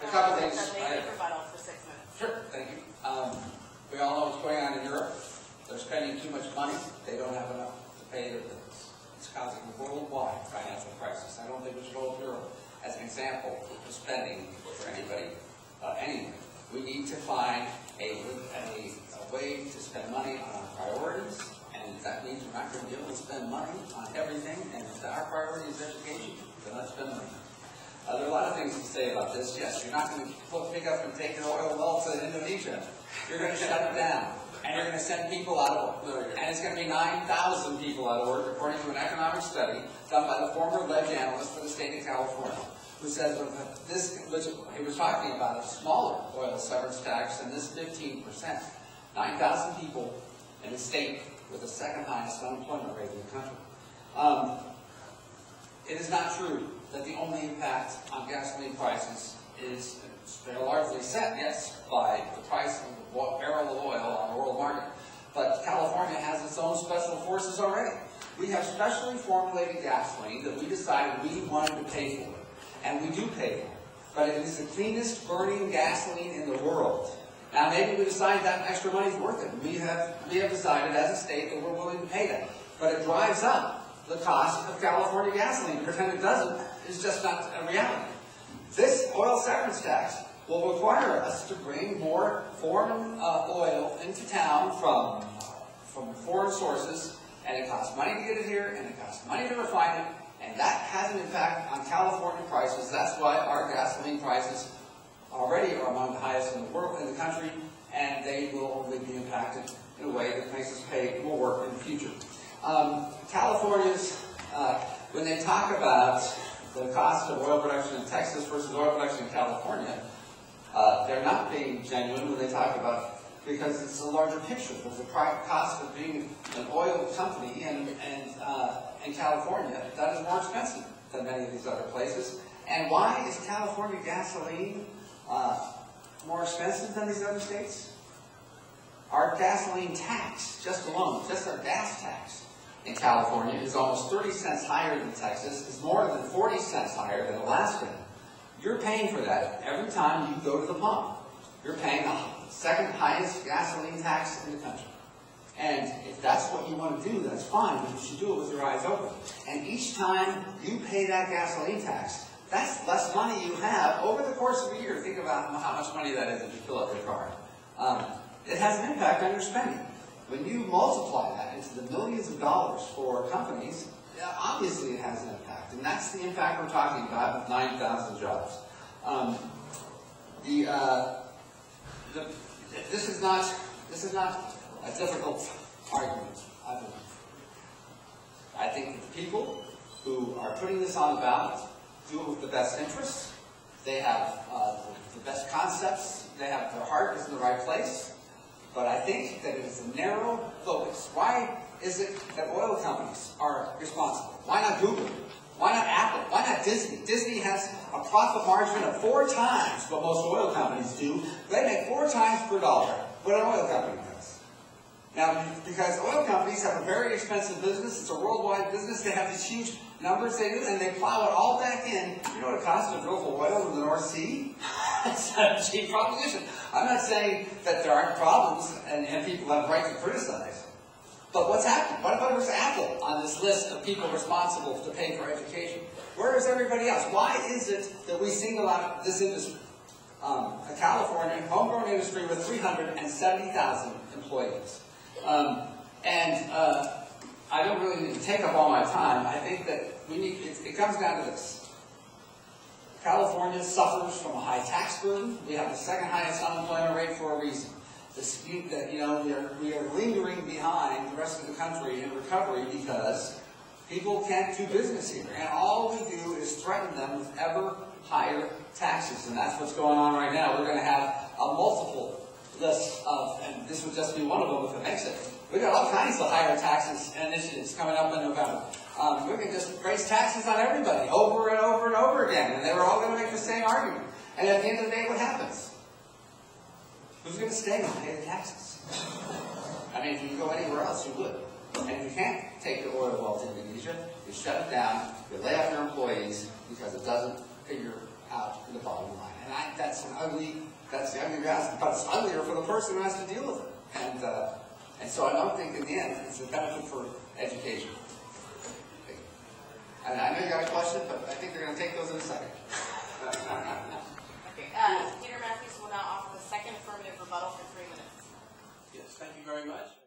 A couple things. Rubuttal for 6 minutes. Sure, thank you. We all know what's going on in Europe. They're spending too much money. They don't have enough to pay their bills. It's causing a worldwide financial crisis. I don't think we should hold Europe as an example of spending for anybody. Anyway, we need to find a way to spend money on our priorities, and that means we're not going to be able to spend money on everything, and if our priority is education, then let's spend money. There are a lot of things to say about this. Yes, you're not going to pick up and take an oil well to Indonesia. You're going to shut it down, and you're going to send people out of work. And it's going to be 9,000 people out of work, according to an economic study done by the former ledge analyst for the state of California, who says that this, which he was talking about, a smaller oil severance tax than this 15%. 9,000 people in a state with the second highest unemployment rate in the country. It is not true that the only impact on gasoline prices is, they're largely set, yes, by the price of the barrel of oil on the world market. But California has its own special forces already. We have specially formulated gasoline that we decided we wanted to pay for. And we do pay for it. But it is the cleanest burning gasoline in the world. Now maybe we decide that extra money is worth it. We have decided as a state that we're willing to pay that. But it drives up the cost of California gasoline. Pretend it doesn't is just not a reality. This oil severance tax will require us to bring more foreign oil into town from foreign sources, and it costs money to get it here, and it costs money to refine it, and that has an impact on California prices. That's why our gasoline prices already are among the highest in the world, in the country, and they will only be impacted in a way that makes us pay more work in the future. Californians, when they talk about the cost of oil production in Texas versus oil production in California, they're not being genuine when they talk about, because it's a larger picture. There's the cost of being an oil company in California that is more expensive than many of these other places. And why is California gasoline more expensive than these other states? Our gasoline tax, just alone, just our gas tax in California is almost 30 cents higher than Texas. It's more than 40 cents higher than Alaska. You're paying for that every time you go to the pump. You're paying the second highest gasoline tax in the country. And if that's what you want to do, that's fine, but you should do it with your eyes open. And each time you pay that gasoline tax, that's less money you have over the course of a year. Think about how much money that is if you fill up your car. It has an impact on your spending. When you multiply that into the millions of dollars for companies, obviously it has an impact. And that's the impact we're talking about with 9,000 jobs. This is not a difficult argument, I believe. I think that the people who are putting this on the ballot do it with the best interests. They have the best concepts. They have their heart is in the right place. But I think that it is a narrow focus. Why is it that oil companies are responsible? Why not Google? Why not Apple? Why not Disney? Disney has a profit margin of 4 times what most oil companies do. They make 4 times per dollar what an oil company does. Now, because oil companies have a very expensive business, it's a worldwide business, they have these huge numbers they do, and they plow it all back in. You know what it costs to drill for oil in the North Sea? It's not a cheap proposition. I'm not saying that there aren't problems and people have the right to criticize. But what's happened? What about Apple on this list of people responsible to pay for education? Where is everybody else? Why is it that we single out this industry? A California homegrown industry with 370,000 employees. I don't really need to take up all my time. I think that it comes down to this. California suffers from a high tax burden. We have the second highest unemployment rate for a reason. Dispute that, we are lingering behind the rest of the country in recovery because people can't do business here. And all we do is threaten them with ever higher taxes. And that's what's going on right now. We're going to have a multiple list of, and this would just be one of them if it makes it. We've got all kinds of higher taxes initiatives coming up in November. We can just raise taxes on everybody over and over and over again, and they were all going to make the same argument. And at the end of the day, what happens? Who's going to stay and pay the taxes? I mean, if you can go anywhere else, you would. And if you can't take your oil well to Indonesia, you shut it down, you lay off your employees because it doesn't figure out the bottom line. And that's the ugly reality, but it's uglier for the person who has to deal with it. And so I don't think in the end it's a benefit for education.